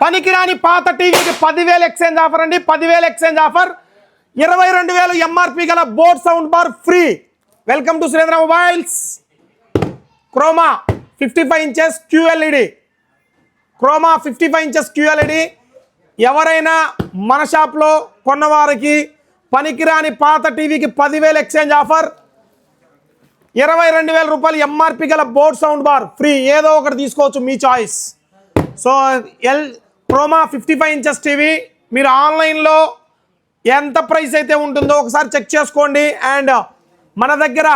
పనికిరాని పాత టీవీకి 10,000 ఎక్స్చేంజ్ ఆఫర్ అండి. 10,000 ఎక్స్చేంజ్ ఆఫర్. 22,000 ఎంఆర్పి గల boat sound bar free. Welcome to Surendra mobiles. Croma 55 inches QLED. Croma 55 inches QLED. ఎవరైనా మన షాప్లో కొన్నవారికి పనికిరాని పాత టీవీకి 10,000 ఎక్స్చేంజ్ ఆఫర్. 22,000 రూపాయలు ఎంఆర్పి గల బోట్ సౌండ్ బార్ ఫ్రీ. ఏదో ఒకటి తీసుకోవచ్చు, మీ choice. So Croma 55 inches TV మీరు ఆన్లైన్లో ఎంత ప్రైస్ అయితే ఉంటుందో ఒకసారి చెక్ చేసుకోండి. అండ్ మన దగ్గర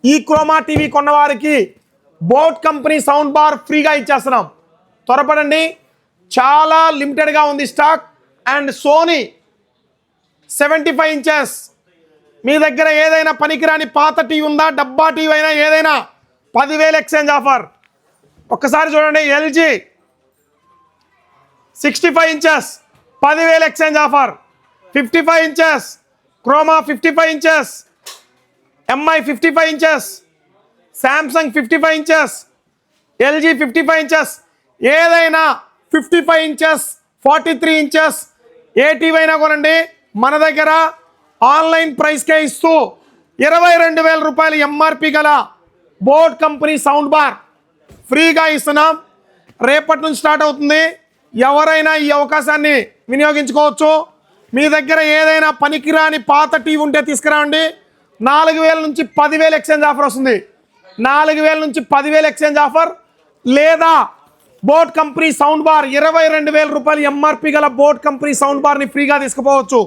ఈ క్రోమా టీవీ కొన్నవారికి బోట్ కంపెనీ సౌండ్ బార్ ఫ్రీగా ఇచ్చేస్తున్నాం. త్వరపడండి, చాలా లిమిటెడ్గా ఉంది స్టాక్. అండ్ సోనీ 75 ఇంచెస్ మీ దగ్గర ఏదైనా పనికిరాని పాత టీవీ ఉందా, డబ్బా టీవీ అయినా ఏదైనా 10,000 ఎక్స్చేంజ్ ఆఫర్. ఒక్కసారి చూడండి. LG 65 inches 10,000 exchange offer. 55 inches Croma 55 inches, MI 55 inches, Samsung 55 inches, LG 55 inches, ఏదైనా 55 ఇంచెస్ 43 ఇంచెస్ ఏ టీవీ అయినా కొనండి. మన దగ్గర ఆన్లైన్ ప్రైస్కే ఇస్తూ 22,000 రూపాయలు ఎంఆర్పి గల బోట్ కంపెనీ సౌండ్ బార్ ఫ్రీగా ఇస్తున్నాం. రేపటి నుంచి స్టార్ట్ అవుతుంది. ఎవరైనా ఈ అవకాశాన్ని వినియోగించుకోవచ్చు. మీ దగ్గర ఏదైనా పనికిరాని పాత టీవీ ఉంటే తీసుకురండి. 4,000 నుంచి 10,000 ఎక్స్చేంజ్ ఆఫర్ వస్తుంది. 4,000 నుంచి 10,000 ఎక్స్చేంజ్ ఆఫర్. లేదా బోట్ కంపెనీ సౌండ్ బార్ 22,000 రూపాయలు ఎంఆర్పి గల బోట్ కంపెనీ సౌండ్ బార్ని ఫ్రీగా తీసుకుపోవచ్చు.